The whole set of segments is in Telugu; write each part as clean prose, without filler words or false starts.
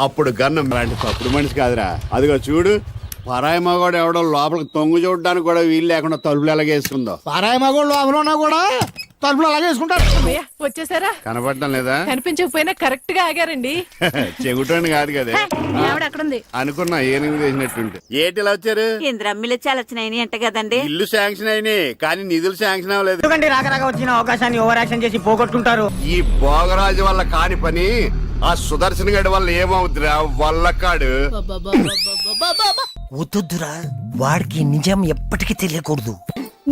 అప్పుడు గన్నం లాంటి తప్పుడు మనిషి కాదురా. అదిగో చూడు, పరాయి మగోడు ఎవడో లోపలికి తొంగు చూడడానికి కూడా వీలు లేకుండా తలుపులు ఎలాగేసుకుందో. పరాయి మగోళ్ళు లోపల ఉన్నా కూడా తలుపులు అలాగే వేసుకుంటారు. వచ్చేసారా? కనపడటం లేదా? కనిపించకపోయినా కరెక్ట్ గా ఆగారండి. చెగుటోని కాదు కదా అక్కడుంది అనుకున్నా. ఏనుగు చేసినట్టుంటే ఏంటి ఇలా వచ్చారు? ఇంద్రమ్మిలు చాలా వచ్చినాయి అంట కదండి. ఇల్లు శాంక్షన్ అయినాయి కానీ నిధులు శాంక్షన్ అవ్వలేదు. ఎందుకంటే రాక వచ్చిన అవకాశాన్ని ఓవర్ యాక్షన్ చేసి పోగొట్టుకుంటారు. ఈ భోగరాజు వల్ల కాని పని ఆ సుదర్శన్ గడి వల్ల ఏమవుతురా వల్లకాడు. వద్దురా, వాడికి నిజం ఎప్పటికీ తెలియకూడదు.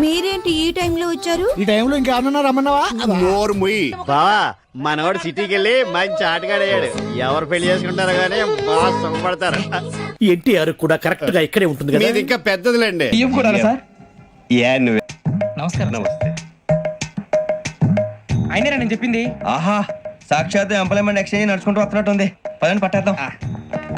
మీరేంటి ఈ టైంలో వచ్చారు? ఈ టైంలో ఇంకేమన్నా రమ్మన్నావా? నోరు ముయ్యి. బావా మనవాడు సిటీకి వెళ్ళి మంచి ఆటగాడయ్యాడు. ఎవరు పెళ్లి చేసుకుంటారో గానీ బాగా సుఖపడతారు. ఎన్టీఆర్ కూడా కరెక్ట్ గా ఇక్కడే ఉంటుంది కదా. మీది ఇంకా పెద్దదిలేండి. నమస్కారం. నమస్తే. అయినా నేను చెప్పింది. ఆహా, సాక్షాత్ ఎంప్లాయ్మెంట్ ఎక్స్చేంజ్ నడుచుకుంటూ వస్తున్నట్టు ఉంది. పదండి పట్టేద్దాం.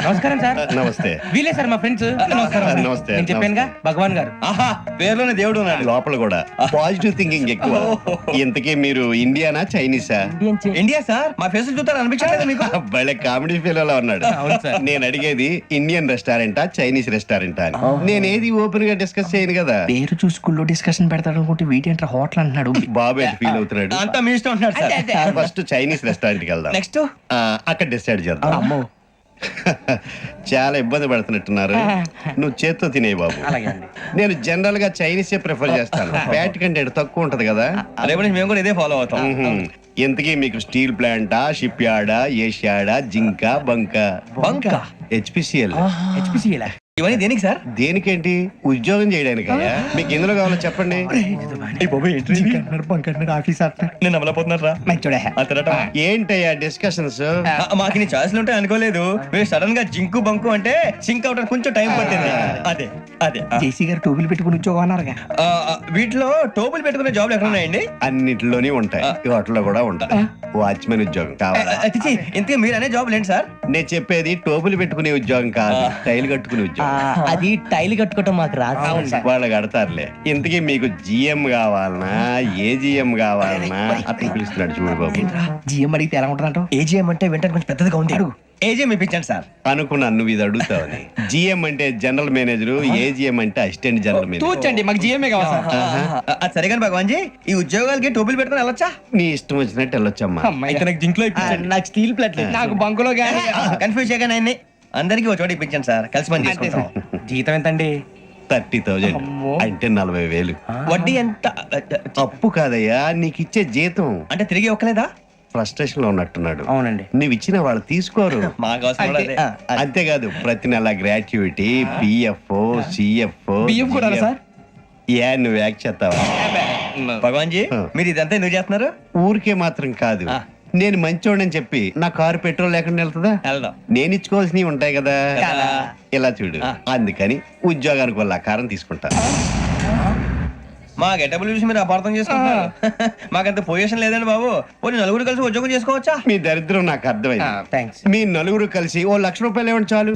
నమస్కారం సార్. నమస్తే. వీలే సార్ మా ఫ్రెండ్స్. నమస్కారం. నమస్తే. నేను చెప్పానుగా భగవాన్ గారు. ఆహా, పేరులోనే దేవుడు ఉన్నాడు. లోపల కూడా పాజిటివ్ థింకింగ్ ఎక్కువ. ఇంతకీ మీరు ఇండియానా చైనీసా? India sir. మా ఫేస్ చూస్తారు అనిపించలేదు మీకు? భలే కామెడీ ఫీల్ అలా ఉన్నాడు. నేను అడిగేది ఇండియన్ రెస్టారెంటా చైనీస్ రెస్టారెంటా అని. నేనేది ఓపెన్ గా డిస్కస్ చేయను కదా. పేరు చూసుకుల్లో డిస్కషన్ పెడతాడు అనుకుంటే వీటేంట్రా హోటల్ అంటున్నాడు. బాబు ఎట్ ఫీల్ అవుతున్నాడు. అంతా మీ ఇష్టం ఉంటున్నాడు సార్. ఫస్ట్ చైనీస్ రెస్టారెంట్ కి వెళ్దాం. నెక్స్ట్ అక్కడ డిసైడ్ చేద్దాం. చాలా ఇబ్బంది పడుతున్నట్టున్నారు. నువ్వు చేత్తో తినే బాబు. నేను జనరల్ గా చైనీసే ప్రిఫర్ చేస్తాను. ఫ్యాట్ కంటెంట్ తక్కువ ఉంటది కదా. రేపు మేము కూడా ఇదే ఫాలో అవుతాం. ఎంతకీ మీకు స్టీల్ ప్లాంటా, షిప్ యార్డా, ఏషియాడా, జింక, బంక, హెచ్పిసిఎల్. ఇవన్నీ దేనికి సార్? దేనికేంటి? ఉద్యోగం చేయడానికి. మీకు ఎందులో కావాలో చెప్పండి. నేను అమలపోతున్నారా? ఏంటయ్యా డిస్కషన్స్? మాకు నీ ఛాయిస్లు ఉంటాయి అనుకోలేదు. మీరు సడన్ గా జింకు బంకు అంటే సింక్ అవడానికి కొంచెం టైం పట్టింది. అదే అదే జేసీ గారు టోపీలు పెట్టుకుని ఉద్యోగం అన్నారుగా. వీటిలో టోపులు పెట్టుకునే జాబ్లు ఎక్కడ ఉన్నాయండి? అన్నిటిలోనే ఉంటాయి. వాటిలో కూడా ఉంటాయి. వాచ్మెన్ ఉద్యోగం కావాలా? ఇంతకీ మీరు అనే జాబ్ ఏంటి సార్? నేను చెప్పేది టోపులు పెట్టుకునే ఉద్యోగం కాదు, టైల్ కట్టుకునే ఉద్యోగం. అది టైల్ కట్టుకోవటం మాకు రాదు. వాళ్ళు కడతారులే. ఇంతకీ మీకు జిఎం కావాలనా, ఏజిఎం కావాలనా? అతను పిలుస్తున్నాడు చూడు బాబు. జిఎం అడిగితే ఎలా ఉంటుందంట? ఏజీఎం అంటే వెంటనే కొంచెం పెద్దదిగా ఉంది. ఏజీఎం ఇప్పించండి సార్. అనుకున్నాను నువ్వు ఇది అడుగుతావని. జిఎం అంటే జనరల్ మేనేజర్, ఏజిఎం అంటే అసిస్టెంట్ జనరల్ మేనేజర్. తూచండి, మాకు జిఎంఏ కావాలి సార్. అది సరే కానీ భగవాన్ జీ, ఈ ఉద్యోగాలకి టోపులు పెట్టుకుని వెళ్ళొచ్చా? నీ ఇష్టం వచ్చినట్టు వెళ్ళొచ్చమ్మా. అయితే నాకు జింక్ లో నాకు స్టీల్ ప్లేట్, నాకు బంకులో గానీ. కన్ఫ్యూజ్ చేయగానే ఆయన్ని అందరికి ఒక చోట ఇప్పించండి సార్. కలిసి పని చేసుకుంటాం. జీతం ఎంతండి? 30,000 అంటే 40,000. వడ్డీ ఎంత? అప్పు కాదయ్యా, నీకు ఇచ్చే జీతం. అంటే తిరిగి ఒక్కలేదా? ఫ్రస్ట్రేషన్ లో ఉన్నట్టున్నాడు. అవునండి. నువ్వు ఇచ్చిన వాళ్ళు తీసుకోరు. మాకు అవసరం కూడా అదే. అంతేకాదు ప్రతి నెల గ్రాట్యుటీ, పిఎఫ్, సిఎఫ్. బియ్యం కూడా సార్? నువ్వు యాక్ట్ చేస్తావా? భగవాన్ జీ, మీరు ఇదంతా ఎందుకు చేస్తున్నారు? ఊరికే మాత్రం కాదు, నేను మంచోడని చెప్పి నా కారు పెట్రోల్ లేకుండా వెళ్తుందా? వెళ్దాం. నేను ఇచ్చుకోవాల్సినవి ఉంటాయి కదా. ఇలా చూడు, అందుకని ఉద్యోగానికి వాళ్ళ ఆకారం తీసుకుంటా. మా గెటబుల్ చూసి మీరు అపార్థం చేసుకుంటున్నారు. మాకంత పొజిషన్ లేదండి బాబు. పోనీ నలుగురు కలిసి ఉద్యోగం చేసుకోవచ్చా? మీ దరిద్రం నాకు అర్థమైంది. మీ నలుగురు కలిసి ఓ 1,00,000 రూపాయలు ఇవ్వండి చాలు.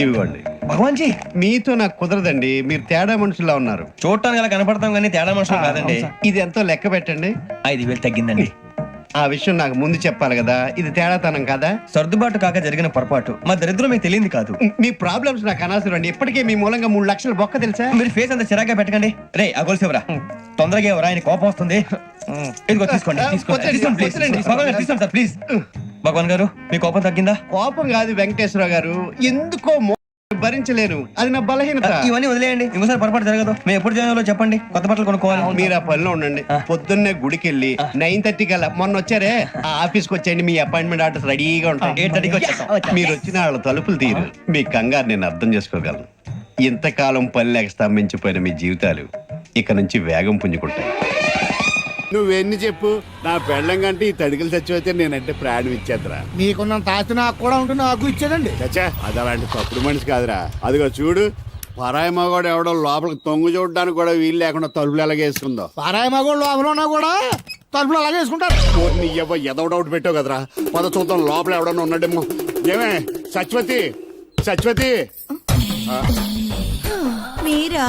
ఇవ్వండి. భగవాన్ జీ, మీతో నాకు కుదరదండి. మీరు తేడా మనుషుల్లా ఉన్నారు. చూడటానికి అలా కనపడతాం కానీ తేడా మనుషులు కాదండి. ఇది ఎంతో లెక్క పెట్టండి. 5,000 తగ్గిందండి. ఆ విషయం నాకు ముందు చెప్పాలి కదా. ఇది తేడాతనం కదా. సర్దుబాటు కాక జరిగిన పొరపాటు. మా దరిద్రం మీకు తెలియదు కాదు. మీ ప్రాబ్లమ్స్ నాకు అనవసరం అండి. ఇప్పటికే మీ మూలంగా 3,00,000 బొక్క తెలుసా? మీరు ఫేస్ అంత చిరాగ్గా పెట్టకండి. రే ఆ గొలుసు ఎవరా? తొందరగా ఎవరా? ఆయన కోపం వస్తుంది. ఇదిగో తీసుకోండి. తీసుకోండి సార్ ప్లీజ్. భగవాన్ గారు, మీ కోపం తగ్గిందా? కోపం కాదు వెంకటేశ్వరరావు గారు, ఎందుకో భరించలేను. అది నా బలహీనత. ఇవన్నీ వదిలేయండి, ఇంకోసారి పొరపాటు జరగదు. మేము ఎప్పుడు జాయిన్ చెప్పండి, కొత్త బట్టలు కొనుక్కోవాలి. మీరు ఆ పనిలో ఉండండి. పొద్దున్నే గుడికి వెళ్ళి 9:30 కల్లా, మొన్న వచ్చారే ఆ ఆఫీస్కి వచ్చేయండి. మీ అపాయింట్మెంట్ ఆర్డర్స్ రెడీగా ఉంటాయి. 8:30కి వచ్చేస్తాం. మీరు వచ్చిన వాళ్ళ తలుపులు తీరు. మీ కంగారు నేను అర్థం చేసుకోగలను. ఇంతకాలం పని లేక స్తంభించిపోయిన మీ జీవితాలు ఇక నుంచి వేగం పుంజుకుంటాయి. నువ్వెన్ని చెప్పు, నా పెళ్ళం కంటే ఈ తడికలు చచ్చిపోతే నేనంటే ప్రాణం ఇచ్చేద్దరా. మీకున్నంత ఆస్తి నాకు కూడా ఉంటుంది, నాకు ఇచ్చేదండి. చచ్చా, అది అలాంటి తప్పుడు మనిషి కాదురా. అదిగో చూడు, పరాయి మగోడు ఎవడో లోపలికి తొంగు చూడడానికి కూడా వీలు లేకుండా తలుపులు ఎలాగేసుకుందో. పరాయి మగోళ్ళు లోపల ఉన్నా కూడా తలుపులు అలాగే వేసుకుంటారు. నీ ఎదో డౌట్ పెట్టావు కదరా. పద చూద్దాం లోపల ఎవడన్నా ఉన్నాడేమో. ఏమే సత్యవతి, సత్యవతి. మీరా?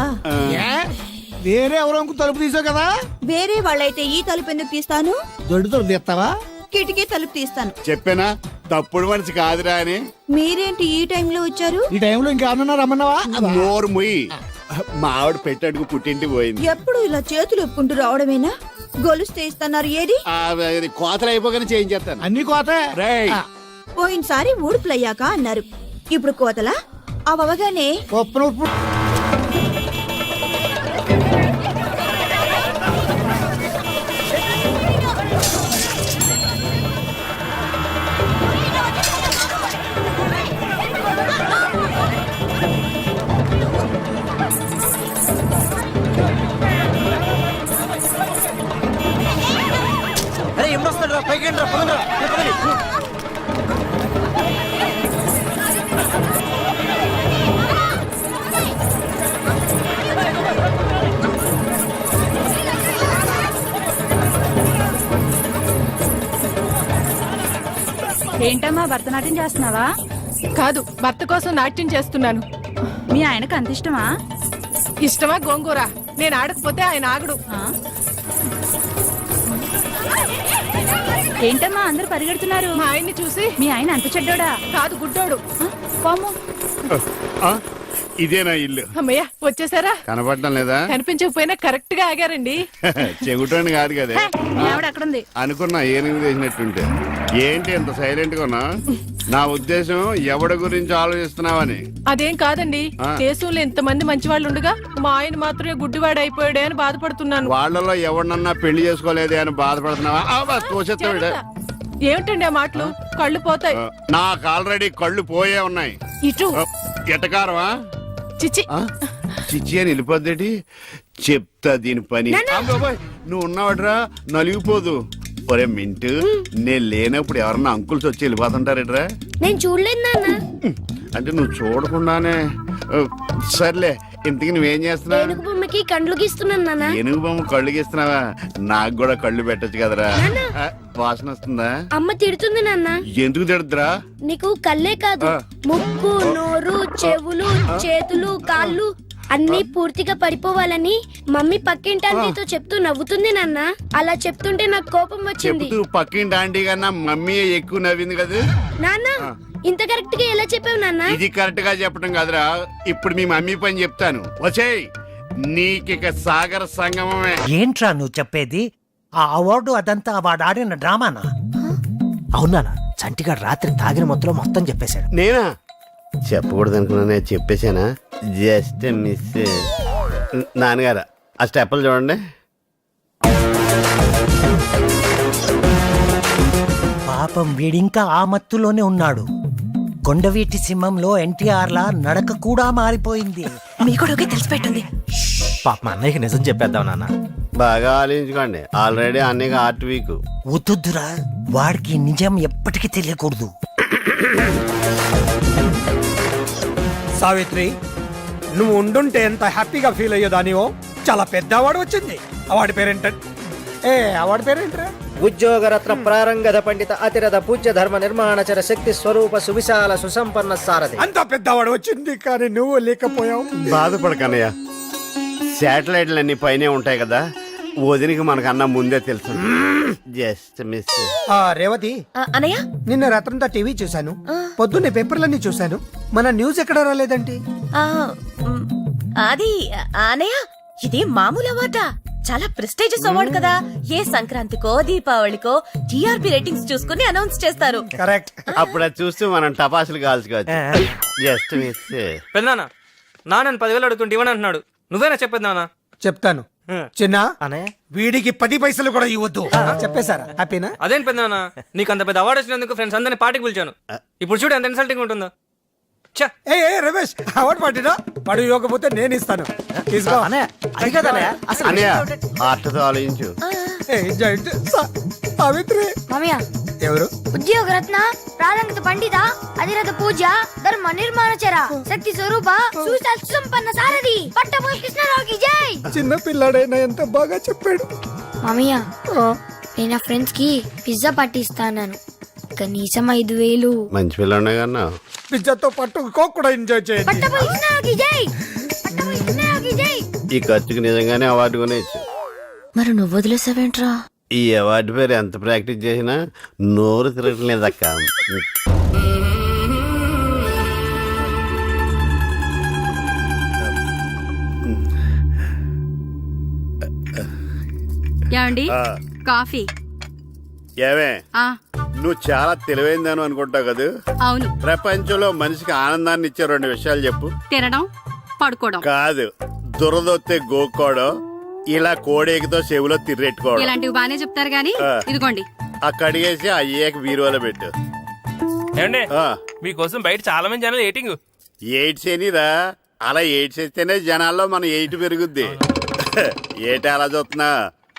వేరే ఎవరో తలుపు తీసావు కదా. వేరే వాళ్ళైతే ఈ తలుపు ఎందుకు తీస్తాను? దొడ్డు తీస్తావా? కిటికీ తలుపు తీస్తాను. చెప్పానా తప్పుడు మనిషి కాదురా అని. మీరేంటి ఈ టైంలో వచ్చారు? ఈ టైంలో ఇంకేమన్నా రమ్మన్నావా? నోరు ముయ్యి. మా ఆవిడ పెట్టడుగు పుట్టింటికి పోయింది. ఎప్పుడు ఇలా చేతులు ఒప్పుకుంటూ రావడమేనా? గొలుస్తే ఇస్తున్నారు ఏది? అది కోతలు అయిపోగానే చేయించేస్తాను. అన్ని కోతే. రేయ్ పోయినసారి ఊడుపులయ్యాక అన్నారు, ఇప్పుడు కోతలా? అవగానే ఉప్పు ఉప్పు. ఏంటమ్మా భరతనాట్యం చేస్తున్నావా? కాదు, భర్త కోసం నాట్యం చేస్తున్నాను. మీ ఆయనకు అంత ఇష్టమా? ఇష్టమా గోంగూర? నేను ఆడకపోతే ఆయన ఆగడు. ఏంటమ్మా అందరూ పరిగెడుతున్నారు? మా ఆయన్ని చూసి. మీ ఆయన అంత చెడ్డోడా? కాదు, గుడ్డోడు. పాము. ఆ, ఇదేనా ఇల్లు? అమ్మయ్య వచ్చేసారా? కనపడటం లేదా? కనిపించకపోయినా కరెక్ట్ గా ఆగారండి. చెగుటోని కాదు కదే. ఆవిడ అక్కడుంది. అనుకున్నా ఏనుగు వేసినట్టుంటే. ఏంటి ఎంత సైలెంట్ గా ఉన్నా? నా ఉద్దేశం ఎవడి గురించి ఆలోచిస్తున్నావని. అదేం కాదండి, ఆ. దేశంలో ఇంతమంది మంచి వాళ్ళు ఉండగా మా ఆయన మాత్రమే గుడ్డివాడు అయిపోయాడే అని బాధపడుతున్నాను. వాళ్ళలో ఎవరినన్నా పెళ్లి చేసుకోలేదే అని బాధపడుతున్నావా? తోసేస్తాడు. ఏమిటండి ఆ మాటలు? కళ్ళు పోతాయి. నాకు ఆల్రెడీ కళ్ళు పోయే ఉన్నాయి. ఇటు ఎటకారమా? చిచి. చిచ్చి అని వెళ్ళిపోద్దేటి? చెప్తా దీని పని. అబ్బబ్బోయ్, నువ్వు ఉన్నావట్రా నలిగిపోదు. ఒరే మింటు, నేను లేనప్పుడు ఎవరన్నా అంకుల్స్ వచ్చి వెళ్ళిపోతుంటారేట్రా? నేను చూడలేదు నాన్న. అంటే నువ్వు చూడకుండానే. సర్లే, ఇంతకి నువ్వేం చేస్తున్నావు? ఏనుగు బొమ్మకి కండ్లు గీస్తున్నాను నాన్న. ఏనుగు బొమ్మ కళ్ళు గీస్తున్నావా? నాకు కూడా కళ్ళు పెట్టచ్చు కదరా. ఆ, వాసన వస్తుందా? అమ్మ తిడుతుంది నాన్న. ఎందుకు తిడద్దురా? నీకు కళ్ళే కాదు, ముక్కు, నోరు, చెవులు, చేతులు, కాళ్ళు అన్ని పూర్తిగా పడిపోవాలని మమ్మీ పక్కింటి ఆంటీతో చెప్తూ నవ్వుతుంది నాన్న. అలా చెప్తుంటే నాకు కోపం వచ్చింది. చెప్తూ పక్కింటి ఆంటీ కన్నా మమ్మీ ఎక్కువ నవ్వింది కదా నాన్న. ఇంత కరెక్ట్ గా ఎలా చెప్పావు నాన్న? ఇది కరెక్ట్ గా చెప్పడం కాదురా. ఇప్పుడు మీ మమ్మీ పని చెప్తాను. వచ్చేయ్, నీకిక సాగర సంగమమే. ఏంట్రా నువ్వు చెప్పేది? ఆ అవార్డు అదంతా వాడు ఆడిన డ్రామానా? అవునా? చంటిగాడు రాత్రి తాగిన మొత్తం చెప్పేశాడు. నేనా? చెప్పకూడదు అనుకున్నా, చెప్పేశానా? Just miss. నాన్నగారు ఆ స్టెప్పులు చూడండి. పాపం వీడింకా ఆ మత్తులోనే ఉన్నాడు. కొండవీటి సింహంలో ఎన్టీఆర్ లా నడక కూడా మారిపోయింది. మీ కూడా తెలిసిపెట్టుంది. పాప మా అన్నయ్యకి నిజం చెప్పేద్దాం నాన్న. బాగా ఆలోచించుకోండి. ఆల్రెడీ అన్నయ్య ఆర్ట్ వీక్. వద్దురా, వాడికి నిజం ఎప్పటికీ తెలియకూడదు. సావిత్రి, నువ్వు ఉండుంటే ఎంత హ్యాపీగా ఫీల్ అయ్యేదానివో. చాలా పెద్ద అవార్డు వచ్చింది. Award పేరేంటంటే award పేరేంట్రా? ఉద్యోగరత్న ప్రారంగధ పండిత అతిరథ పూజ్య ధర్మ నిర్మాణచర శక్తి స్వరూప సువిశాల సుసంపన్న సారథి. అంత పెద్ద అవార్డు వచ్చింది, కానీ నువ్వు లేకపోయావు. బాధపడకన్నయ్య, శాటిలైట్లు అన్ని పైనే ఉంటాయి కదా. వదినికి మనకన్నా ముందే తెలుసు. Just miss. రేవతి, అనయ్య, నిన్న రాత్రంతా టీవీ చూశాను, పొద్దున్నే పేపర్లన్నీ చూశాను. మన న్యూస్ ఎక్కడ రాలేదండి? అది అనయ్య, ఇది మామూలు అవార్డా? చాలా ప్రెస్టీజియస్ అవార్డు కదా. ఏ సంక్రాంతికో దీపావళికో టీఆర్పీ రేటింగ్స్ చూసుకుని అనౌన్స్ చేస్తారు. కరెక్ట్. అప్పుడు అది చూస్తూ మనం టపాసులు కాల్చుకోవచ్చు. Just miss. పెద్దనాన్న, నాన్న 10,000 అడుగుతుంటే ఇవ్వని అంటున్నాడు. నువ్వేనా చెప్పేది నాన్న? చెప్తాను చిన్న. అనే వీడికి 10 పైసలు కూడా ఇవ్వద్దు. చెప్పేశారా? హ్యాపీనా? అదేం పెద్దనాన్న, నీకు అంత పెద్ద అవార్డు వచ్చినందుకు ఫ్రెండ్స్ అందరినీ పార్టీకి పిలిచాను. ఇప్పుడు చూడు ఎంత ఇన్సల్టింగ్ ఉంటుందో. ఏ రమేష్, అవార్డు పట్టినా వాడు ఇవ్వకపోతే నేను ఇస్తాను. తీసుకో. అన్నయ్య హార్ట్తో ఆలోచించు. సావిత్రి. మామయ్య, ఎవరు? ఉద్యోగరత్న ప్రారంగత పండిత అధిరథ పూజ ధర్మ నిర్మాణచర శక్తి స్వరూప సువిశాల సుసంపన్న సారథి పట్టభూమి కృష్ణరావుకి జై. చిన్న పిల్లాడైనా ఎంత బాగా చెప్పాడు. మామయ్య, నేను నా ఫ్రెండ్స్ కి పిజ్జా పార్టీ ఇస్తాను. కనీసం 5,000. మంచి పిల్లనే కన్నా. పిజ్జాతో పాటు కోక్ కూడా ఎంజాయ్ చేయండి. పట్టభూమి కృష్ణరావుకి జై. పట్టభూమి కృష్ణరావుకి జై. ఈ ఖర్చుకి నిజంగానే అవార్డు కొనేచ్చు. మరి నువ్వు వదిలేసావేంట్రా? ఈ అవార్డు పేరు ఎంత ప్రాక్టీస్ చేసినా నోరు తిరగట్లేదక్క. ఏమండి కాఫీ? ఏమే నువ్వు చాలా తెలివైందని అనుకుంటావు కదా. అవును. ప్రపంచంలో మనిషికి ఆనందాన్ని ఇచ్చే 2 విషయాలు చెప్పు. తినడం, పడుకోవడం. కాదు, దురదొత్తే గోక్కోవడం, ఇలా కోడేకితో చెవులో తిర్రెట్టుకోవడం. ఇలాంటివి బానే చెప్తారు గానీ ఇదిగోండి. ఆ కడిగేసి అయ్యాక బీరువాలో పెట్టు. ఏమండి మీకోసం బయట చాలా మంది జనాలు ఎయిటింగ్. ఎయిడ్స్ ఏనిరా, అలా ఎయిడ్స్ వేస్తేనే జనాల్లో మన ఎయిట్ పెరుగుద్ది. ఏటి అలా చూస్తున్నా?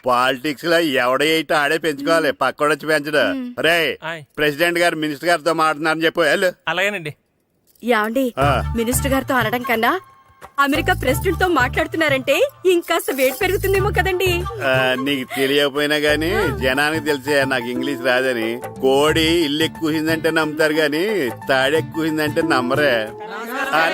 పాలిటిక్స్ లో ఎవడ ఎయిట్ ఆడే పెంచుకోవాలి, పక్కడొచ్చి పెంచడు. రే ప్రెసిడెంట్ గారు మినిస్టర్ గారితో మాట్లాడుతున్నారని చెప్పు. వెళ్ళు. అలాగేనండి. యాండి మినిస్టర్ గారితో అనడం కన్నా అమెరికా ప్రెసిడెంట్ తో మాట్లాడుతున్నారంటే ఇంకాస్త వేడి పెరుగుతుందేమో కదండి. నీకు తెలియకపోయినా గానీ జనానికి తెలిసే నాకు ఇంగ్లీష్ రాదని. కోడి ఇల్లు ఎక్కువసిందంటే నమ్ముతారు గాని తాడెక్కువసిందంటే నమ్మరే.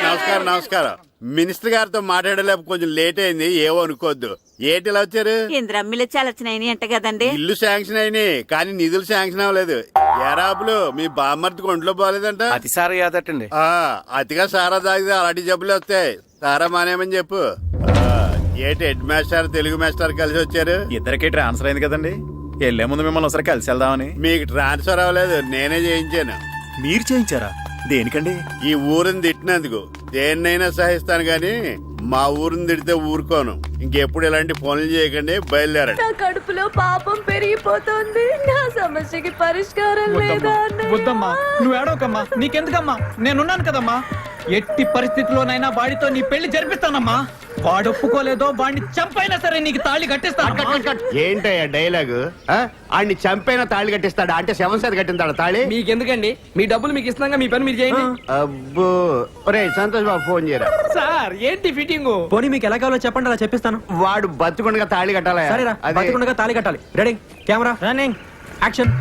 నమస్కారం నమస్కారం. మినిస్టర్ గారితో మాట్లాడలేక కొంచెం లేట్ అయింది, ఏవో అనుకోవద్దు. ఏటి ఇలా వచ్చారు? ఇంద్రమ్మిలు చాలా వచ్చినాయి అంట కదండి. ఇల్లు శాంక్షన్ అయినాయి కానీ నిధులు శాంక్షన్ అవ్వలేదు. ఎరాపులు మీ బామ్మర్తికి ఒంట్లో పోలేదంట. అతిసారి యాదటండి. అతిగా సారా తాగితే అలాంటి జబ్బులు వస్తాయి. సారా మానేమని చెప్పు. ఏటి హెడ్ మాస్టర్ తెలుగు మాస్టర్ కలిసి వచ్చారు? ఇద్దరికి ట్రాన్స్ఫర్ అయింది కదండి, వెళ్లే ముందు మిమ్మల్ని ఒకసారి కలిసి వెళ్దామని. మీకు ట్రాన్స్ఫర్ అవ్వలేదు, నేనే చేయించాను. మీరు చేయించారా? దేనికండి? ఈ ఊరిని తిట్టినందుకు. దేన్నైనా సహిస్తాను గాని మా ఊరిని తిడితే ఊరుకోను. ఇంకెప్పుడు ఇలాంటి పనులు చేయకండి, బయలుదేరండి. నా కడుపులో పాపం పెరిగిపోతుంది. నా సమస్యకి పరిష్కారం లేదా? వద్దమ్మా, నువ్వు ఏడవకమ్మా, నీకెందుకమ్మా, నేనున్నాను కదమ్మా. ఎట్టి పరిస్థితుల్లోనైనా వాడితో నీ పెళ్లి జరిపిస్తానమ్మా. వాడు ఒప్పుకోలేదో వాడిని చంపైనా సరే నీకు తాళి కట్టిస్తాను. ఏంటయ్యా డైలాగు? ఆడిని చంపైనా తాళి కట్టిస్తాడా? అంటే శవం సార్ కట్టిస్తాడా తాళి? మీకెందుకండి, మీ డబ్బులు మీకు ఇస్తున్నాగా, మీ పని మీరు చేయండి. అబ్బో, ఒరే సంతోష్ బాబు ఫోన్ చేయరా. సార్ ఏంటి ఫిట్టింగ్? పోనీ మీకు ఎలా కావాలో చెప్పండి, అలా చెప్పిస్తాను. వాడు బతుకుండగా తాళి కట్టాలా? బతికుండగా తాళి కట్టాలి. Ready, camera running, action.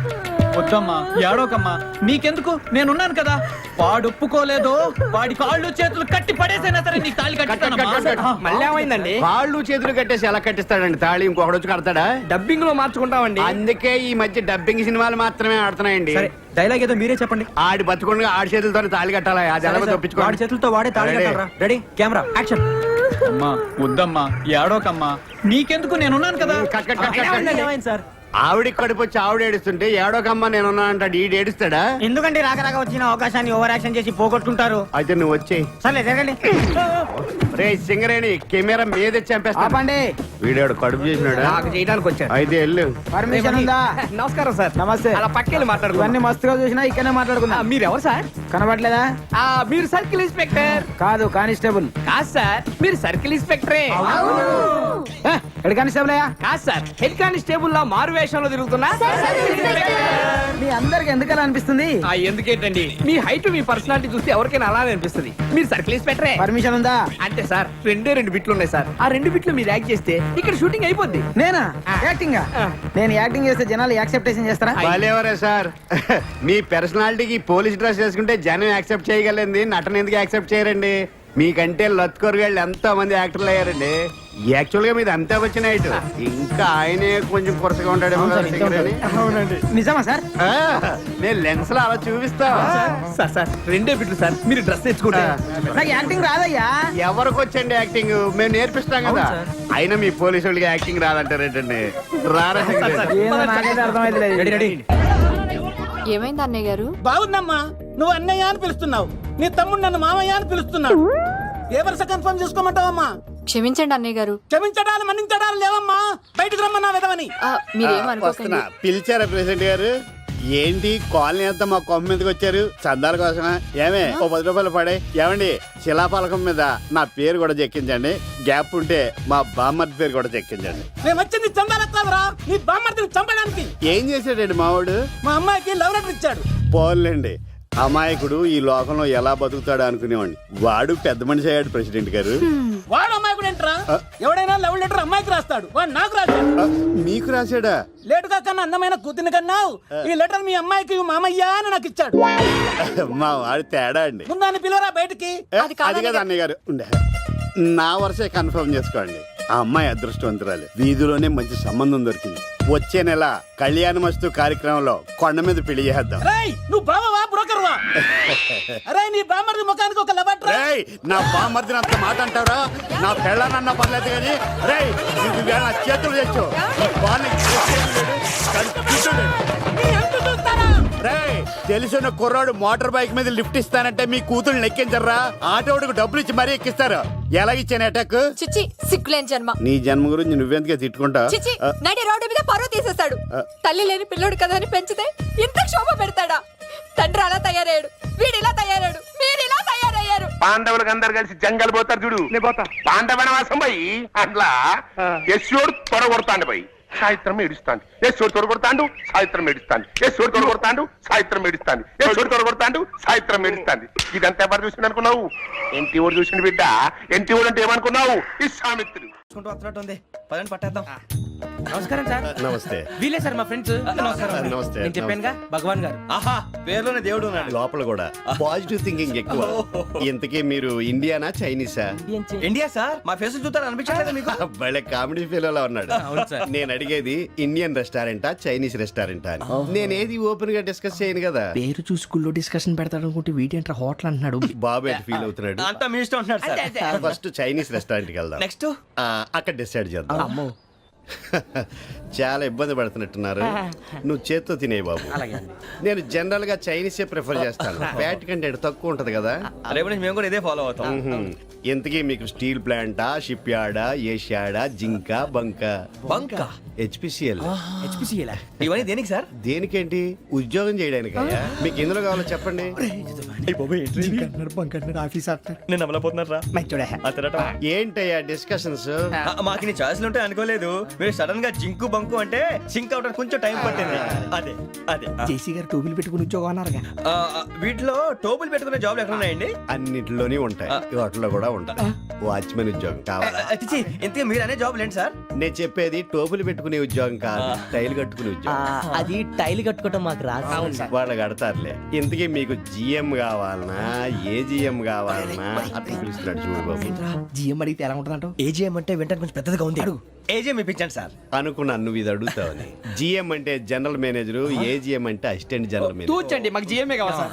వద్దమ్మా, ఏడోకమ్మా, నీకెందుకు, నేనున్నాను కదా. వాడు ఒప్పుకోలేదో వాడి కాళ్ళు చేతులు కట్టి పడేసైనా సరే నీకు తాళి కట్టిస్తానమ్మా. మళ్ళీ ఏమైందండి? కాళ్ళు చేతులు కట్టేసి ఎలా కట్టిస్తాడండి తాళి? ఇంకొకటి వచ్చి కడతాడా? డబ్బింగ్ లో మార్చుకుంటామండి. అందుకే ఈ మధ్య డబ్బింగ్ సినిమాలు మాత్రమే ఆడుతున్నాయండి. డైలాగ్ ఏదో మీరే చెప్పండి. ఆడి బతుకుండగా ఆడి చేతులతో తాళి కట్టాలా? అది ఎలా తప్పించుకో. వాడి చేతులతో వాడే తాళి కట్టాలరా. Ready, camera action. అమ్మా వద్దమ్మా, ఏడోకమ్మా, నీకెందుకు, నేనున్నాను కదా. సార్ ఆవిడ కడుపు వచ్చి ఆవిడ ఏడుస్తుంటే ఏడోకమ్మ నేనున్నా అంటాడు. ఈ ఏడుస్తాడా? ఎందుకంటే రాక వచ్చిన అవకాశాన్ని ఓవర్ యాక్షన్ చేసి పోగొట్టుకుంటారు. అయితే నువ్వు వచ్చేయి. సరే జరగండి. రే సింగరేణి, కెమెరా మీద చంపేస్తాండి. వీడాడు కడుపు చేసినాడు, చేయడానికి వచ్చాడు. అయితే వెళ్ళు. పర్మిషన్ ఉందా? నమస్కారం సార్. నమస్తే. అలా పక్కెళ్ళి మాట్లాడుకో. ఇవన్నీ మస్తుగా చూసినా ఇక్కడనే మాట్లాడుకుందాం. మీరు ఎవరు సార్? కనబడలేదా? మీరు సర్కిల్ ఇన్స్పెక్టర్ కాదు, కానిస్టేబుల్. కాదు సార్, మీరు సర్కిల్ ఇన్స్పెక్టరే. హెడ్ కానిస్టేబుల్ కాదు సార్, హెడ్ కానిస్టేబుల్ లా మారు వేషంలో తిరుగుతున్నా. మీ అందరికి ఎందుకలా అనిపిస్తుంది? ఎందుకేంటండి, మీ హైట్ మీ పర్సనాలిటీ చూస్తే ఎవరికైనా అలా అనిపిస్తుంది. మీరు సర్కిల్ ఇన్స్పెక్టరే. పర్మిషన్ ఉందా? అంటే సార్ 2 బిట్లు ఉన్నాయి సార్. ఆ 2 బిట్లు మీరు యాక్ట్ చేస్తే ఇక్కడ షూటింగ్ అయిపోద్ది. నేనా యాక్టింగ్? నేను యాక్టింగ్ చేస్తే జనాలు యాక్సెప్టేషన్ చేస్తారా? ఎవరే సార్, మీ పర్సనాలిటీకి పోలీస్ డ్రెస్ వేసుకుంటే జనం యాక్సెప్ట్ చేయగలండి, నటన ఎందుకు యాక్సెప్ట్ చేయరండి? మీకంటే లత్కొరగాళ్ళు ఎంతో మంది యాక్టర్లు అయ్యారండి. యాక్చువల్ గా మీది అంతే వచ్చిన హైట్. ఇంకా ఆయనే కొంచెం కొరసగా ఉంటాడేమో. నిజమా సార్? నేను లెన్స్ లో అలా చూపిస్తా. సార్ 2 బిట్లు సార్, మీరు డ్రెస్ తెచ్చుకుంటే. నాకు యాక్టింగ్ రాదయ్యా. ఎవరికి వచ్చండి యాక్టింగ్? మేము నేర్పిస్తాం కదా. అయినా మీ పోలీసు వాళ్ళకి యాక్టింగ్ రాదంటారేంటండి? రారా? ఏమైంది అన్నయ్య గారు? బాగుందమ్మా, నువ్వు అన్నయ్య అని పిలుస్తున్నావు, నీ తమ్ముడు నన్ను మామయ్య అని పిలుస్తున్నాడు. ఏ వరుస కన్ఫర్మ్ చేసుకోమంటావమ్మా? క్షమించండి అన్నయ్య గారు. క్షమించడాలు మన్నించడాలు లేవమ్మా, బయటకు రమ్మన్నా విధవని. వస్తున్నా. పిలిచారా ప్రెసిడెంట్ గారు? ఏంటి కాలనీ అంతా మా కొమ్మ మీదకి వచ్చారు? చందాల కోసమా? ఏమే ఓ 10 రూపాయలు పడే. ఏమండి, శిలాఫలకం మీద నా పేరు కూడా చెక్కించండి. గ్యాప్ ఉంటే మా బామ్మర్ది పేరు కూడా చెక్కించండి. నేను వచ్చింది చందాలకు కాదురా, నీ బామ్మర్దిని చంపడానికి. ఏం చేశాడండి మావాడు? మా అమ్మాయికి లవ్ లెటర్ ఇచ్చాడు. పోన్లేండి, అమాయకుడు ఈ లోకంలో ఎలా బతుకుతాడు అనుకునేవాడిని. వాడు పెద్ద మనిషి అయ్యాడు ప్రెసిడెంట్ గారు. వాడు అమ్మాయికుడు ఏంట్రా? ఎవడైనా లవ్ లెటర్ అమ్మాయికి రాస్తాడు, వాడు నాకు రాశాడు. మీకు రాశాడా? లేటుగా కన్నా అందమైన కూతుని కన్నావు. ఈ లెటర్ మీ అమ్మాయికి మామయ్య అని నాకు ఇచ్చాడు. మా వాడు తేడా అండి. ముందాన్ని పిలవరా బయటికి. అది కాదు అన్నయ్య గారు. ఉండే నా వరుసే కన్ఫర్మ్ చేసుకోండి. ఆ అమ్మాయి అదృష్టవంతురాలు, వీధిలోనే మంచి సంబంధం దొరికింది. వచ్చే నెల కళ్యాణమస్తు కార్యక్రమంలో కొండ మీద పెళ్లి చేద్దాం. నువ్వు బావా బ్రోకర్ వా అరే నీ బామ్మర్ది ముఖానికి ఒక లవట్రా. రేయ్, నా బామ్మర్దిని అంత మాట అంటారా? నా పెళ్ళనన్నా పర్లేదు కానీ రేయ్, నువ్వు వేళ నా చేతులు తెచ్చు. రేయ్, తెలిసిన కుర్రాడు మోటార్ బైక్ మీద లిఫ్ట్ ఇస్తానంటే మీ కూతురు ఎక్కించరా? ఆటోడికి డబ్బులు ఇచ్చి మరీ ఎక్కిస్తారు. ఎలాగిచ్చాను అటాక్? చిచ్చి సిగ్గులేని జన్మ. నీ జన్మ గురించి నువ్వెందుకే తిట్టుకుంటా? చిచ్చి నడి రోడ్డు మీద పరువు తీసేస్తాడు. తల్లి లేని పిల్లోడు కదా అని పెంచితే ఇంత క్షోభ పెడతాడా? తండ్రి అలా తయారయ్యాడు, వీడు ఇలా తయారయ్యాడు, మీరు ఇలా తయారయ్యారు. పాండవులకు అందరు కలిసి జంగల్ పోతారు చూడు. పాండవనవాసం పోయి అట్లా యశోడు తొడగొడతాండు పోయి సాయిత్రం ఏడుస్తాంది. యశోడు తొడగొడతాండు, సాయిత్రం ఏడుస్తాంది. యశోడు తొడగొడతాండు, సాయిత్రం ఏడుస్తాంది. యశోడు తొడగొడతాండు, సాయిత్రం ఏడుస్తాంది. ఇదంతా ఎవరు చూసిండు అనుకున్నావు? ఎంటి ఓడు చూసిండు బిడ్డ. ఎంటి ఓడు అంటే ఏమనుకున్నావు? విశ్వామిత్రుడు. పదండి పట్టేద్దాం. నమస్కారం సార్. నమస్తే. వీలే సార్ మా ఫ్రెండ్స్. నమస్తే. నేను చెప్పానుగా భగవాన్ గారు. ఆహా, పేర్లోనే దేవుడు ఉన్నాడు. లోపల కూడా పాజిటివ్ థింకింగ్ ఎక్కువ. ఇంతకీ మీరు ఇండియానా చైనీసా? ఇండియా సార్, మా ఫేస్ చూస్తారు అనిపించలేదు మీకు? భలే కామెడీ ఫీల్ అలా ఉన్నాడు. నేను అడిగేది ఇండియన్ రెస్టారెంటా చైనీస్ రెస్టారెంటా అని. నేనేది ఓపెన్ గా డిస్కస్ చేయను కదా. పేరు చూసి స్కూల్లో డిస్కషన్ పెడతాడు అనుకుంటే వీటేంట్రా హోటల్ అంటున్నాడు. బాబు ఎట్ ఫీల్ అవుతున్నాడు. అంతా మీ ఇష్టం ఉంటున్నారు సార్. ఫస్ట్ చైనీస్ రెస్టారెంట్ కి వెళ్దాం. నెక్స్ట్ అక్కడ డిసైడ్ చేద్దాం. చాలా ఇబ్బంది పడుతున్నట్టున్నారు. నువ్వు చేత్తో తినే బాబు. నేను జనరల్ గా చైనీసే ప్రిఫర్ చేస్తాను. ఫ్యాట్ కంటెంట్ తక్కువ ఉంటది కదా. రేపు నుంచి మేము కూడా ఇదే ఫాలో అవుతాం. ఎంతకీ మీకు స్టీల్ ప్లాంటా, షిప్ యార్డా, ఏషియాడా, జింక, బంకా? బంకా, హెచ్పిసిఎల్. ఇవన్నీ దేనికి సార్? దేనికేంటి? ఉద్యోగం చేయడానికి. మీకు ఎందులో కావాలో చెప్పండి. నేను అమలపోతున్నారా? ఏంటయ్యా డిస్కషన్స్? మాకు నీ ఛాయిస్లు ఉంటాయి అనుకోలేదు. మీరు సడన్ గా జింకు బంకు అంటే సింక్ అవడానికి కొంచెం టైం పట్టింది. అదే అదే జేసీ గారు టోబుల్ పెట్టుకుని ఉద్యోగం అన్నారుగా. వీటిలో టోపులు పెట్టుకునే జాబ్లు ఎక్కడ ఉన్నాయండి? అన్నిటిలోనే ఉంటాయి, వాటిలో కూడా ఉంటాయి. వాచ్మెన్ ఉద్యోగం కావాలా? ఇంతకీ మీరు అనే జాబ్ ఏంటి సార్? నేను చెప్పేది టోపులు పెట్టుకునే ఉద్యోగం కాదు, టైల్ కట్టుకునే ఉద్యోగం. అది టైల్ కట్టుకోవటం మాకు రాదు. వాళ్ళు కడతారులే. ఇంతకీ మీకు జిఎం కావాలనా, ఏ జిఎం కావాలనా? అట్లా పిలుస్తున్నాడు చూడు బాబు. జిఎం అడిగితే ఎలా ఉంటుందంట? ఏజీఎం అంటే వింటానికి కొంచెం పెద్దదిగా ఉంది. అడుగు. ఏజీఎం ఇప్పించండి సార్. అనుకున్నాను నువ్వు ఇది అడుగుతావని. జిఎం అంటే జనరల్ మేనేజర్, ఏజిఎం అంటే అసిస్టెంట్ జనరల్ మేనేజర్. తూచండి, మాకు జిఎంఏ కావాలి సార్.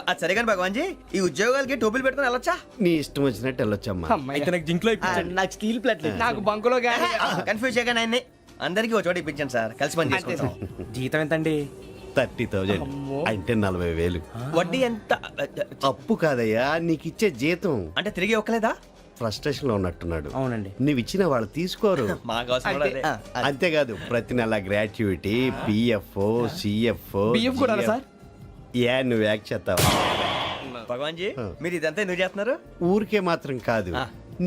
అది సరే కానీ భగవాన్ జీ, ఈ ఉద్యోగాలకి టోపులు పెట్టుకుని వెళ్ళొచ్చా? నీ ఇష్టం వచ్చినట్టు వెళ్ళొచ్చమ్మా. అయితే నాకు జింక్ లో నాకు స్టీల్ ప్లేట్ నాకు బంకులో గానీ. కన్ఫ్యూజ్ చేయగానే ఆయన్ని అందరికీ ఒక చోట ఇప్పించండి సార్, కలిసి పని చేసుకుంటాం. జీతం ఎంతండి? 30,000 అంటే 40,000. వడ్డీ ఎంత? అప్పు కాదయ్యా, నీకు ఇచ్చే జీతం. అంటే తిరిగి ఒక్కలేదా? ఫ్రస్ట్రేషన్ లో ఉన్నట్టున్నాడు. అవునండి. నువ్వు ఇచ్చిన వాళ్ళు తీసుకోరు. మాకు అవసరం కూడా అదే. అంతేకాదు ప్రతి నెల గ్రాట్యుటీ, పిఎఫ్, సిఎఫ్. బియ్యం కూడా సార్? ఏ నువ్వు యాక్ట్ చేస్తావా? భగవాన్ జీ, మీరు ఇదంతా ఎందుకు చేస్తున్నారు? ఊరికే మాత్రం కాదు,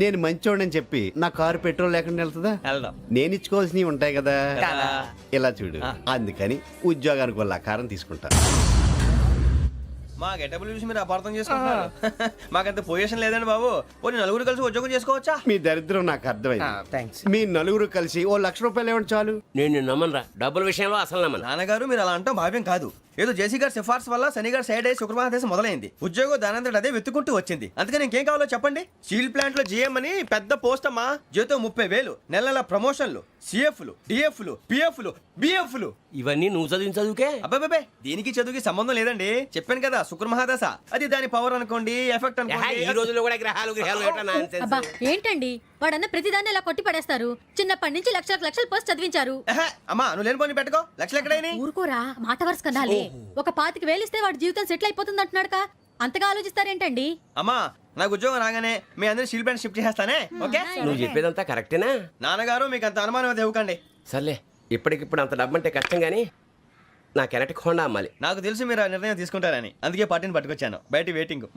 నేను మంచోడని చెప్పి నా కారు పెట్రోల్ లేకుండా వెళ్తుందా? వెళ్దాం. నేను ఇచ్చుకోవాల్సినవి ఉంటాయి కదా. కదా. ఇలా చూడు, అందుకని ఉద్యోగానికి వాళ్ళ ఆకారం తీసుకుంటా. మా గెటబుల్ చూసి మీరు అపార్థం చేసుకుంటున్నారు. మాకంత పొజిషన్ లేదండి బాబు. పోనీ నలుగురు కలిసి ఉద్యోగం చేసుకోవచ్చా? మీ దరిద్రం నాకు అర్థమైంది. మీ నలుగురు కలిసి ఓ ₹1,00,000 ఇవ్వండి చాలు. నేను నమ్మనరా, డబ్బుల విషయంలో అసలు నమ్మను. నాన్నగారు మీరు అలా అంటాం భావ్యం కాదు. ఏదో జేసీ గారి సిఫార్సు వల్ల శని గారు సైడ్ అయ్యి శుక్రమహాదేశం మొదలైంది. ఉద్యోగం దానంతటి అదే వెతుకుంటూ వచ్చింది. అందుకని ఇంకేం కావాలో చెప్పండి. స్టీల్ ప్లాంట్ లో జిఎం అని పెద్ద పోస్ట్ అమ్మా. జీతం 30,000, నెల నెల ప్రమోషన్లు, సిఎఫ్లు, డిఎఫ్లు, పిఎఫ్లు, బిఎఫ్లు. ఇవన్నీ నువ్వు చదివిన చదువుకే. అబ్బాబే, దీనికి చదువుకి సంబంధం లేదండి. చెప్పాను కదా, శుక్రమహాదశ. అది దాని పవర్ అనుకోండి, ఎఫెక్ట్ ఈ అనుకోండి. రోజుల్లో కూడా గ్రహాలు అబ్బా ఏంటండి వాడన్న ప్రతిదాన్ని ఇలా కొట్టి పడేస్తారు. చిన్నప్పటి నుంచి లక్షల పోస్ట్ చదివించారు. అమ్మా నువ్వు లేని పోనీ పెట్టుకో. లక్షలు ఎక్కడైనా ఊరుకోరా, మాట వరుస కదాలే. ఒక 25,000 ఇస్తే వాడి జీవితం సెటిల్ అయిపోతుంది అంటున్నాడుగా. అంతగా ఆలోచిస్తారేంటండి? అమ్మా నాకు ఉద్యోగం రాగానే మీ అందరూ స్టీల్ ప్లాంట్ షిఫ్ట్ చేస్తానే. ఓకే? నువ్వు చెప్పేదంతా కరెక్టేనా? నాన్నగారు మీకు అంత అనుమానం అది ఇవ్వకండి. సర్లే, ఇప్పటికిప్పుడు అంత డబ్బు అంటే కష్టం గానీ నా కెనటిక్ హోండా అమ్మాలి. నాకు తెలుసు మీరు ఆ నిర్ణయం తీసుకుంటారని, అందుకే పార్టీని పట్టుకొచ్చాను. బయట వెయిటింగ్.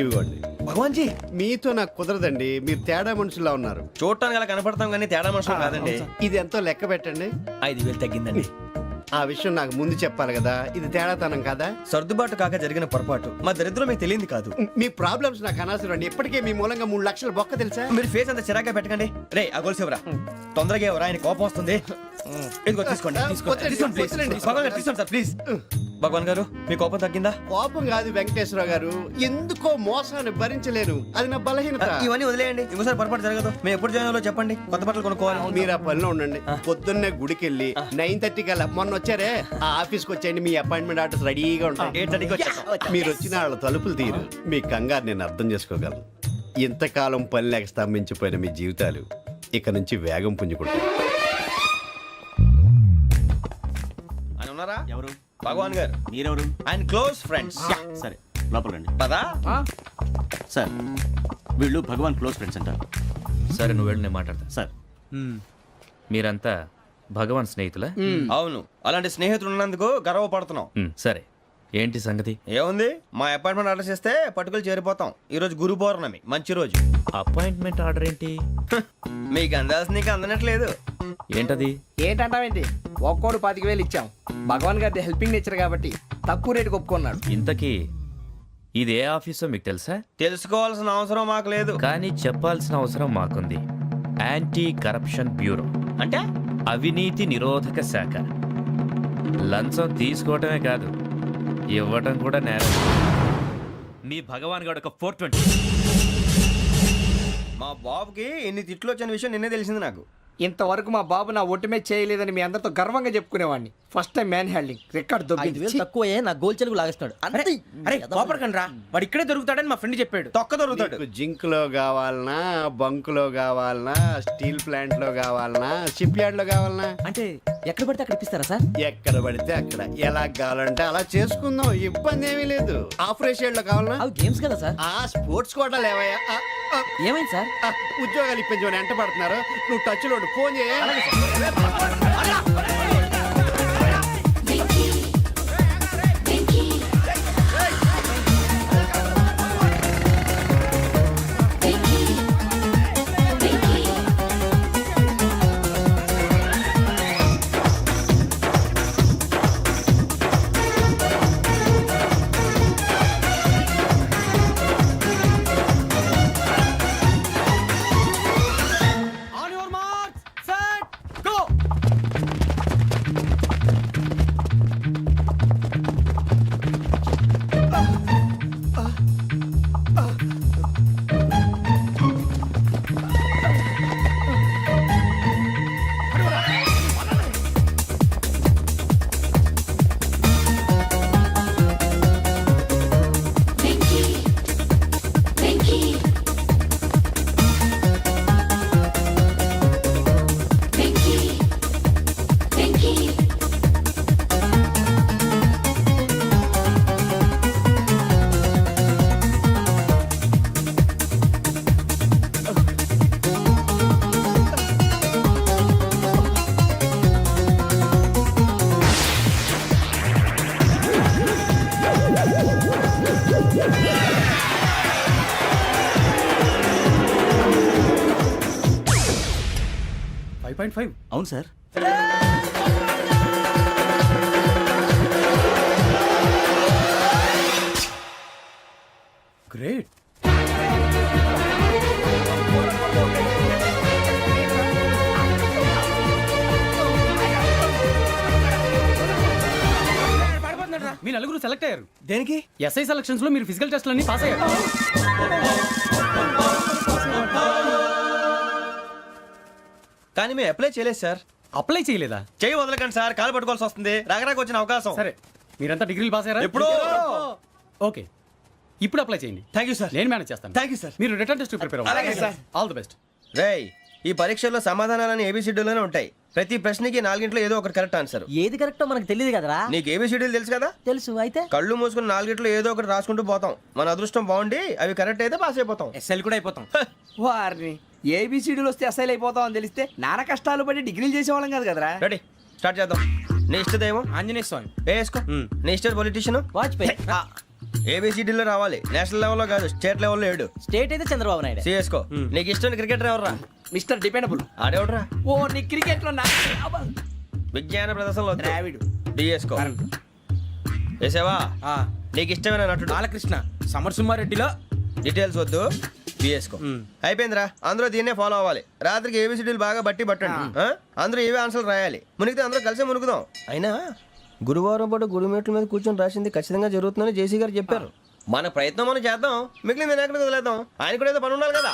ఇవ్వండి. భగవాన్ జీ, మీతో నాకు కుదరదండి. మీరు తేడా మనుషుల్లా ఉన్నారు. చూడటానికి అలా కనపడతాం కానీ తేడా మనుషులు కాదండి. ఇది ఎంతో లెక్క పెట్టండి. 5,000 తగ్గిందండి. ఆ విషయం నాకు ముందు చెప్పాలి కదా. ఇది తేడాతనం కదా. సర్దుబాటు కాక జరిగిన పొరపాటు. మా దరిద్రం మీకు తెలియదు కాదు. మీ ప్రాబ్లమ్స్ నాకు అనవసరం అండి. ఇప్పటికే మీ మూలంగా 3 లక్షలు బొక్క తెలుసా? మీరు ఫేస్ అంత చిరాగ్గా పెట్టకండి. రే ఆ గొలుసు ఎవరా? తొందరగా ఎవరా? ఆయన కోపం వస్తుంది. ఇదిగో తీసుకోండి. తీసుకోండి ప్లీజ్. తీసుకోండి సార్ ప్లీజ్. భగవాన్ గారు మీ కోపం తగ్గిందా? కోపం కాదు వెంకటేశ్వరరావు గారు, ఎందుకో మోసాన్ని భరించలేను, అది నా బలహీనత. ఇవన్నీ వదిలేయండి, ఇంకోసారి పొరపాటు జరగదు. మేము ఎప్పుడు జాయిన్ అవ్వాలో చెప్పండి, కొత్త బట్టలు కొనుక్కోవాలి. మీరు ఆ పనిలో ఉండండి. పొద్దున్నే గుడికి వెళ్ళి 9:30 కల్లా, మొన్న వచ్చారే ఆ ఆఫీస్కి వచ్చేయండి, మీ అపాయింట్మెంట్ ఆర్డర్స్ రెడీగా ఉంటాయి. 8:30కి వచ్చేస్తాం. మీరు వచ్చిన వాళ్ళ తలుపులు తీరు. మీ కంగారు నేను అర్థం చేసుకోగలను. ఇంతకాలం పని లేక స్తంభించిపోయిన మీ జీవితాలు ఇక నుంచి వేగం పుంజుకుంటాయి. ఆయన ఉన్నారా? ఎవరు? భగవాన్ గారు. మీరెవరు? ఆయన క్లోజ్ ఫ్రెండ్స్. సరే లోపల రండి. పదా? సార్ వీళ్ళు భగవాన్ క్లోజ్ ఫ్రెండ్స్ అంటారు. సరే నువ్వు వెళ్ళి నేను మాట్లాడతా. సార్ మీరంతా భగవాన్ స్నేహితులా? అవును, అలాంటి స్నేహితులు ఉన్నందుకు గర్వపడుతున్నాం. సరే ఏంటి సంగతి? ఏముంది, మా అపాయింట్మెంట్ ఆర్డర్ చేస్తే పట్టుకులు చేరిపోతాం. ఈ రోజు గురు పౌర్ణమి, మంచి రోజు. అపాయింట్మెంట్ ఆర్డర్ ఏంటి? మీకు అందాల్సిన నీకు అందనట్లేదు. ఏంటది? ఏంటంటావేంటి? ఒక్కోడు 25,000 ఇచ్చాం. భగవాన్ గారి హెల్పింగ్ నేచర్ కాబట్టి తక్కువ రేటుకి ఒప్పుకున్నాడు. ఇంతకీ ఇది ఏ ఆఫీసో మీకు తెలుసా? తెలుసుకోవాల్సిన అవసరం మాకు లేదు, కానీ చెప్పాల్సిన అవసరం మాకుంది. యాంటీ కరప్షన్ బ్యూరో అంటే అవినీతి నిరోధక శాఖ. లంచం తీసుకోవటమే కాదు, ఇవ్వటం కూడా నేరం. మీ భగవాన్ గారు ఒక 420. మా బాబుకి ఇన్ని తిట్లు వచ్చిన విషయం నిన్నే తెలిసింది నాకు. ఇంతవరకు మా బాబు నా ఒట్టుమే చేయలేదని మీ అందరితో గర్వంగా చెప్పుకునేవాడిని. First time man handing record దొబ్బింది. తక్కువే నా గోల్ చెలుగు లాగేస్తున్నాడు. అరే కోపడకండి రా, వాడు ఇక్కడే దొరుకుతాడని మా ఫ్రెండ్ చెప్పాడు. తొక్క దొరుకుతాడు. మీకు జింక్ లో కావాలనా, బంక్ లో కావాలనా, స్టీల్ ప్లాంట్ లో కావాలనా, షిప్ యార్డ్ లో కావాలనా? అంటే ఎక్కడ పడితే అక్కడ ఇప్పిస్తారా సార్? ఎక్కడ పడితే అక్కడ, ఎలా కావాలంటే అలా చేసుకుందాం, ఇబ్బంది ఏమీ లేదు. ఆపరేషన్ లో కావాలనా? అవి గేమ్స్ కదా సార్. ఆ స్పోర్ట్స్ కోటాలు ఏవయ్యా? ఏమైంది సార్? ఉద్యోగాలు ఇప్పించమని ఎంట పడుతున్నారు. నువ్వు టచ్ లో ఫోన్ చేయ. అవును సార్. గ్రేట్. మీ నలుగురు సెలెక్ట్ అయ్యారు. దేనికి? ఎస్ఐ సెలక్షన్స్ లో మీరు ఫిజికల్ టెస్ట్ అన్ని పాస్ అయ్యారు. కానీ మేము అప్లై చేయలేదు సార్. అప్లై చేయలేదా? చేయి వదలకండి సార్, కాలు పట్టుకోవాల్సి వస్తుంది. రాగరాకు వచ్చిన అవకాశం. సరే మీరంతా డిగ్రీలు పాస్ అయ్యారా? ఎప్పుడో. ఓకే ఇప్పుడు అప్లై చేయండి. Thank you sir. నేను మేనేజ్ చేస్తాను. Thank you sir. మీరు రిటర్న్ టెస్ట్ ప్రిపేర్ అలాగే అవ్వండి. సార్. All the best. రేయ్, ఈ పరీక్షల్లో సమాధానాలని ఏబిసిడ్యూల్లోనే ఉంటాయి. ప్రతి ప్రశ్నకి 4 ఏదో ఒకటి కరెక్ట్ ఆన్సర్. ఏది కరెక్టో మనకు తెలియదు కదరా. నీకు ఏబిసిడ్యూల్ తెలుసు కదా? తెలుసు. అయితే కళ్ళు మూసుకుని 4 ఏదో ఒకటి రాసుకుంటూ పోతాం. మన అదృష్టం బాగుండి అవి కరెక్ట్ అయితే పాస్ అయిపోతాం. ఎస్ఎల్ కూడా అయిపోతాం. వారిని ఏబిసిడీలు వస్తే ఎస్ఐలు అయిపోతాం అని తెలిస్తే నాన్న కష్టాలు పడి డిగ్రీలు చేసేవాళ్ళం కాదు కదరా. రెడీ, స్టార్ట్ చేద్దాం. నీ ఇష్టదేమో ఆంజనేయ స్వామి. వేసుకో. నీ ఇష్ట పొలిటీషియన్ వాజ్పేయి. ఏబిసిడీలో రావాలి, నేషనల్ లెవెల్లో కాదు, స్టేట్ లెవెల్లో 7. స్టేట్ అయితే చంద్రబాబు నాయుడు. సిఎస్కో. నీకు ఇష్టం క్రికెటర్ ఎవర్రా? Mister dependable. ఆడేవడరా? ఓ నీ క్రికెట్ లో విజ్ఞాన ప్రదర్శనలో ద్రావిడు. డిఎస్కో. వేసావా? నీకు ఇష్టమైన నటుడు? బాలకృష్ణ. సమర్సుమారెడ్డిలో డీటెయిల్స్ వద్దు, బిఎస్కో. అయిపోయిందిరా, అందరూ దీన్నే ఫాలో అవ్వాలి. రాత్రికి ఏబిసిడీలు బాగా బట్టి పట్టండి. అందరూ ఏవే ఆన్సర్లు రాయాలి. మునిగితే అందరూ కలిసే మునుగుదాం. అయినా గురువారం పాటు గురుమేట్ల మీద కూర్చొని రాసింది ఖచ్చితంగా జరుగుతుందని జేసీ గారు చెప్పారు. మన ప్రయత్నం మనం చేద్దాం, మిగిలింది నేను ఎక్కడ వదిలేద్దాం. ఆయన కూడా ఏదో పని ఉండాలి కదా.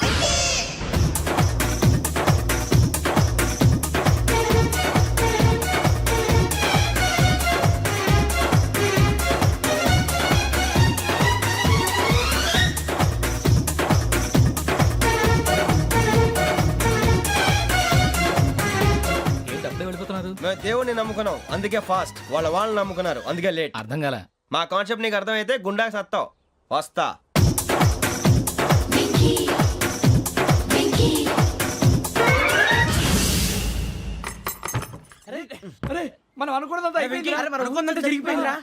మేము దేవుడిని నమ్ముకున్నాం అందుకే ఫాస్ట్, వాళ్ళని నమ్ముకున్నారు అందుకే లేట్. అర్థం కాల. మా కాన్సెప్ట్ నీకు అర్థమైతే గుండా సత్తావు. వస్తా. మనం అనుకున్నదంతా జరిగిపోయిందిరా.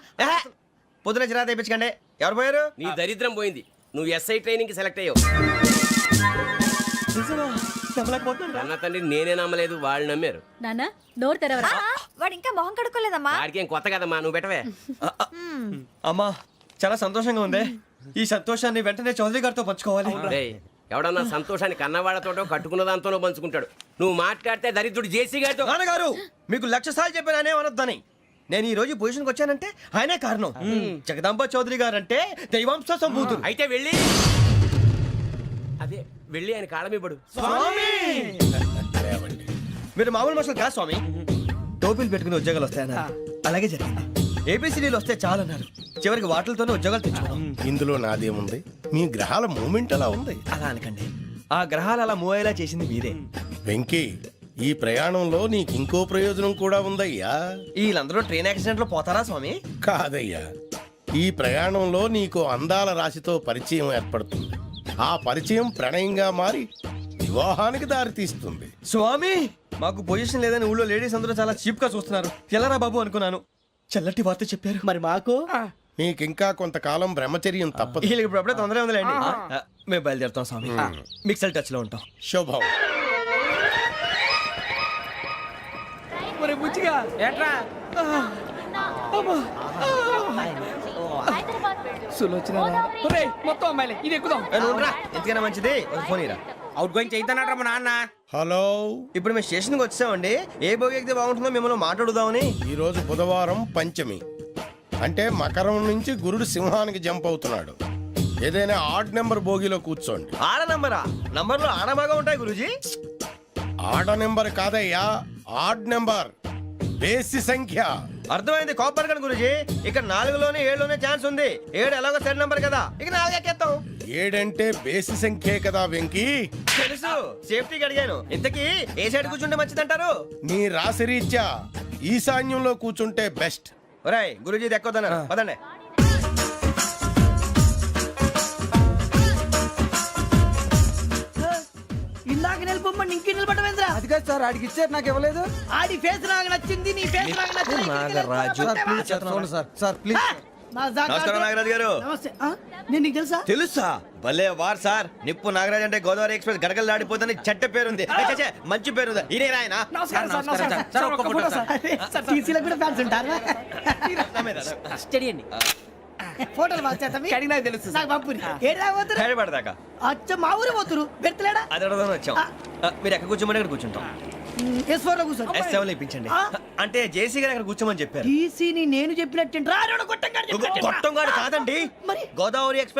పొద్దున చిరా తెప్పించకండి. ఎవరు పోయారు? నీ దరిద్రం పోయింది. నువ్వు ఎస్ఐ ట్రైనింగ్ కి సెలెక్ట్ అయ్యావు. అన్న తండ్రి నేనే నమ్మలేదు, వాళ్ళు నమ్మారు. నాన్న నోరు తెరవరా. వాడు ఇంకా మొహం కడుక్కోలేదమ్మా. వాడికి ఏం కొత్త కదమ్మా, నువ్వు పెట్టవే. అమ్మా చాలా సంతోషంగా ఉంది. ఈ సంతోషాన్ని వెంటనే చౌదరి గారితో పంచుకోవాలి. రేయ్, ఎవడన్నా సంతోషాన్ని కన్నవాళ్లతోటో కట్టుకున్న దాంతోనో పంచుకుంటాడు. నువ్వు మాట్లాడితే దరిద్రుడు జేసీ గారితో. నాన్నగారు మీకు 1,00,000 సార్లు చెప్పాననే అనొద్దని. నేను ఈ రోజు పొజిషన్కి వచ్చానంటే ఆయనే కారణం. జగదాంబ చౌదరి గారు అంటే దైవాంశ సంభూతుడు. అయితే వెళ్ళి అదే వెళ్ళి ఆయన కాళ్ళమివ్వడు. మీరు మామూలు మనుషులు కాదు స్వామి. టోపీలు పెట్టుకుని ఉద్యోగాలు వస్తాయన్నారు, అలాగే జరిగింది. ఏబిసిడీలు వస్తే చాలన్నారు, చివరికి వాటిలతోనే ఉద్యోగాలు తెచ్చుకున్నాం. ఇందులో నాదేముంది? మీ గ్రహాల మూమెంట్ అలా ఉంది. అలా అనకండి, ఆ గ్రహాలు అలా మూవ్ అయ్యేలా చేసింది మీరే. వెంకీ, ఈ ప్రయాణంలో నీకు ఇంకో ప్రయోజనం కూడా ఉందయ్యా. వీళ్ళందరూ ట్రైన్ యాక్సిడెంట్ లో పోతారా స్వామి? కాదయ్యా, ఈ ప్రయాణంలో నీకు అందాల రాశితో పరిచయం ఏర్పడుతుంది. ఆ పరిచయం ప్రణయంగా మారి వివాహానికి దారితీస్తుంది. స్వామి మాకు పొజిషన్ లేదని ఊళ్ళో లేడీస్ అందరూ చాలా చీప్ గా చూస్తున్నారు. ఎలారా బాబు అనుకున్నాను. చల్లటి వార్త చెప్పారు. మరి మాకు నీకింకా కొంతకాలం బ్రహ్మచర్యం తప్పదు. వీళ్ళకి ఇప్పుడు అప్పుడే తొందరగా ఉందిలేండి. మేము బయలుదేరుతాం స్వామి. మిక్సల్ టచ్ లో ఉంటాం. శుభం. మరి బుచ్చిగా ఏట్రా సులోచన మొత్తం అమ్మాయిలే, ఇది ఎక్కుదాం. ఎందుకైనా మంచిది ఫోన్ ఇరా. అవుట్ గోయింగ్ చేద్దానట్రా మా నాన్న. హలో, ఇప్పుడు మేము స్టేషన్కి వచ్చామండి. ఏ బోగి ఎక్కితే బాగుంటుందో మిమ్మల్ని మాట్లాడుదామని. ఈ రోజు బుధవారం పంచమి, అంటే మకరం నుంచి గురుడు సింహానికి జంప్ అవుతున్నాడు. ఏదైనా ఆడ్ నెంబర్ బోగిలో కూర్చోండి. ఆడ నంబరా? నంబర్లు ఆడ బాగా ఉంటాయి గురూజీ. ఆడ నెంబర్ కాదయ్యా, ఆడ్ నెంబర్, బేసి సంఖ్య. అర్థమైంది. కాపర్ కానీ గురూజీ, ఇక్కడ 4లోనే 7లోనే ఛాన్స్ ఉంది. 7 ఎలాగో సెడ్ నంబర్ కదా, ఇక 4 ఎక్కేస్తాం. 7 అంటే బేసి సంఖ్యే కదా వెంకీ. తెలుసు, సేఫ్టీకి అడిగాను. ఇంతకీ ఏ సైడ్ కూర్చుంటే మంచిదంటారు? నీ రాశి రీత్యా ఈశాన్యంలో కూర్చుంటే బెస్ట్. ఒరేయ్ గురూజీ దెక్కొద్దన్నారు, పదండి. ఇందాక నిలబొమ్మని ఇంకే నిలబడమేంద్రా? అది కాదు సార్, ఆడికి ఇచ్చారు నాకు ఇవ్వలేదు. ఆడి ఫేస్ నాకు నచ్చింది, నీ ఫేస్ నాకు నచ్చింది. నాగరాజు. Sir please. నమస్కారం నాగరాజు గారు. నమస్తే. నేను నీకు తెలుసా? తెలుసా? భలే వార్ సార్. నిప్పు నాగరాజ్ అంటే గోదావరి ఎక్స్ప్రెస్ గడగలు దాడిపోతుంది చెట్ట పేరుంది. ఛే, మంచి పేరుంది. ఇదే ఆయన. నమస్కారం సార్. నమస్కారం సార్. ఒక్క ఫోటో సార్. సార్ టీసీలో కూడా ఫ్యాన్స్ ఉంటారా? స్టడీ అండి. ఫోటోలు మార్చేస్తా. కడిగినా తెలుసు. నాకు పంపుని. ఏడా పోతురు? హైదరాబాద్దాకా. అచ్చ మా ఊరు పోతురు. పెడతలేడా? అది అడగదామని వచ్చాం. మీరు ఎక్కడ కూర్చోమని అక్కడ కూర్చుంటాం. S4 లో కూర్చో. S7 లో ఇప్పించండి. అంటే జేసీ గారు అక్కడ కూర్చోమని చెప్పారు. టీసీని నేను చెప్పినట్టు గొట్టం గారు కాదండి, గోదావరి ఎక్స్ప్రెస్